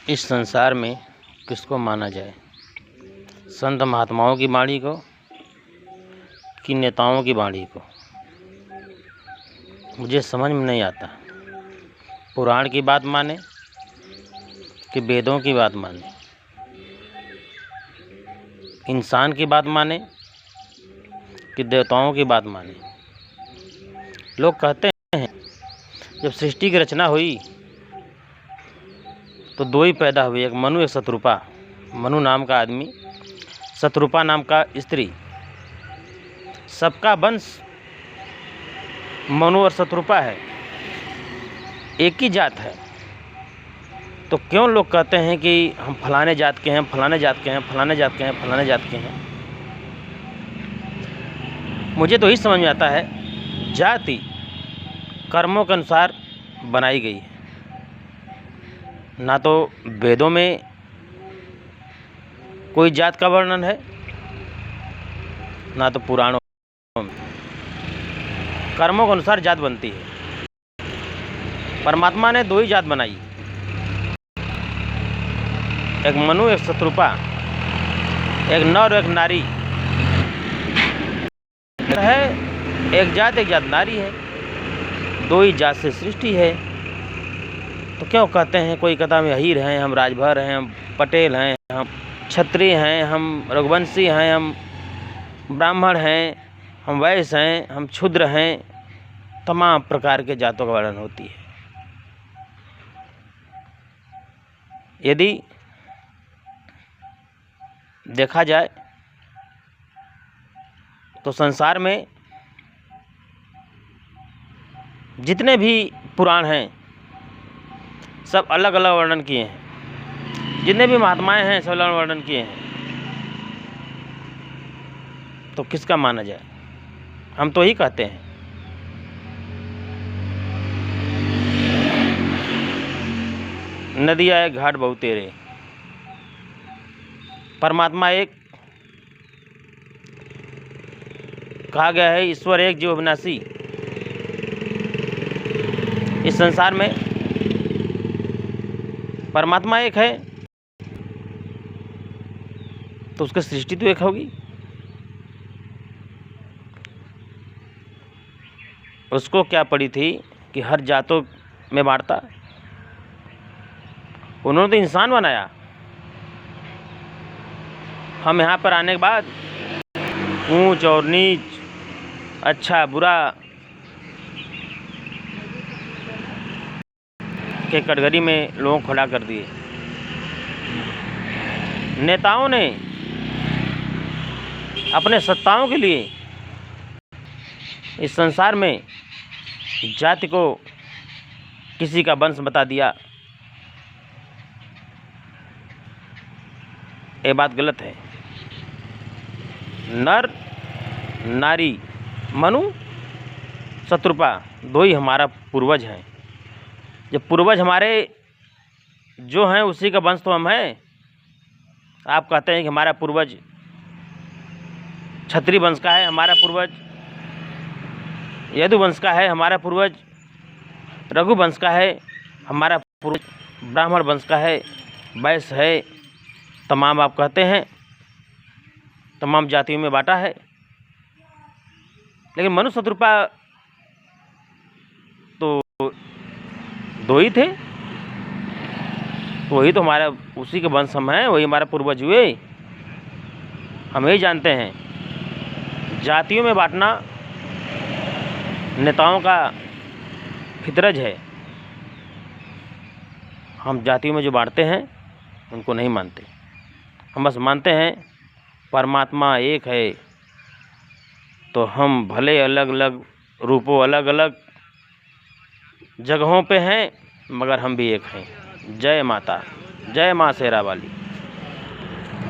इस संसार में किसको माना जाए, संत महात्माओं की वाणी को कि नेताओं की वाणी को? मुझे समझ में नहीं आता। पुराण की बात माने कि वेदों की बात माने, इंसान की बात माने कि देवताओं की बात माने। लोग कहते हैं जब सृष्टि की रचना हुई तो दो ही पैदा हुए, एक मनु एक शत्रुपा। मनु नाम का आदमी, शत्रुपा नाम का स्त्री। सबका वंश मनु और शत्रुपा है, एक ही जात है। तो क्यों लोग कहते हैं कि हम फलाने जात के हैं, फलाने जात के हैं, फलाने जात के हैं, फलाने जात के हैं? मुझे तो यही समझ में आता है, जाति कर्मों के अनुसार बनाई गई है। ना तो वेदों में कोई जात का वर्णन है, ना तो पुराणों में। कर्मों के अनुसार जात बनती है। परमात्मा ने दो ही जात बनाई, एक मनु एक शत्रुपा, एक नर एक नारी है। एक जात नारी है, दो ही जात से सृष्टि है। तो क्यों कहते हैं, कोई कहता हम अहीर हैं, हम राजभर हैं, हम पटेल हैं, हम क्षत्रिय हैं, हम रघुवंशी हैं, हम ब्राह्मण हैं, हम वैश्य हैं, हम क्षुद्र हैं। तमाम प्रकार के जातों का वर्णन होती है। यदि देखा जाए तो संसार में जितने भी पुराण हैं सब अलग अलग वर्णन किए हैं। जितने भी महात्माएं हैं सब अलग वर्णन किए हैं। तो किसका माना जाए? हम तो ही कहते हैं नदियाँ एक घाट बहुत तेरे। परमात्मा एक, कहा गया है ईश्वर एक जीव अविनाशी। इस संसार में परमात्मा एक है तो उसकी सृष्टि तो एक होगी। उसको क्या पड़ी थी कि हर जातों में बांटता? उन्होंने तो इंसान बनाया। हम यहाँ पर आने के बाद ऊंच और नीच, अच्छा बुरा के कटघरी में लोगों को खड़ा कर दिए। नेताओं ने अपने सत्ताओं के लिए इस संसार में जाति को किसी का वंश बता दिया। ये बात गलत है। नर नारी, मनु शत्रुपा, दो ही हमारा पूर्वज हैं। जब पूर्वज हमारे जो हैं उसी का वंश तो हम हैं। आप कहते हैं कि हमारा पूर्वज क्षत्रिय वंश का है, हमारा पूर्वज यदुवंश का है, हमारा पूर्वज रघुवंश का है, हमारा पूर्वज ब्राह्मण वंश का है, वैश्य है। तमाम आप कहते हैं, तमाम जातियों में बांटा है। लेकिन मनु शत्रुपा तो दो ही थे। तो वही तो हमारा, उसी के वंश हम हैं, वही हमारा पूर्वज हुए। हम यही जानते हैं जातियों में बांटना नेताओं का फितरज है। हम जातियों में जो बांटते हैं उनको नहीं मानते। हम बस मानते हैं परमात्मा एक है। तो हम भले अलग अलग रूपों, अलग अलग जगहों पे हैं, मगर हम भी एक हैं। जय माता, जय माँ शेरा वाली।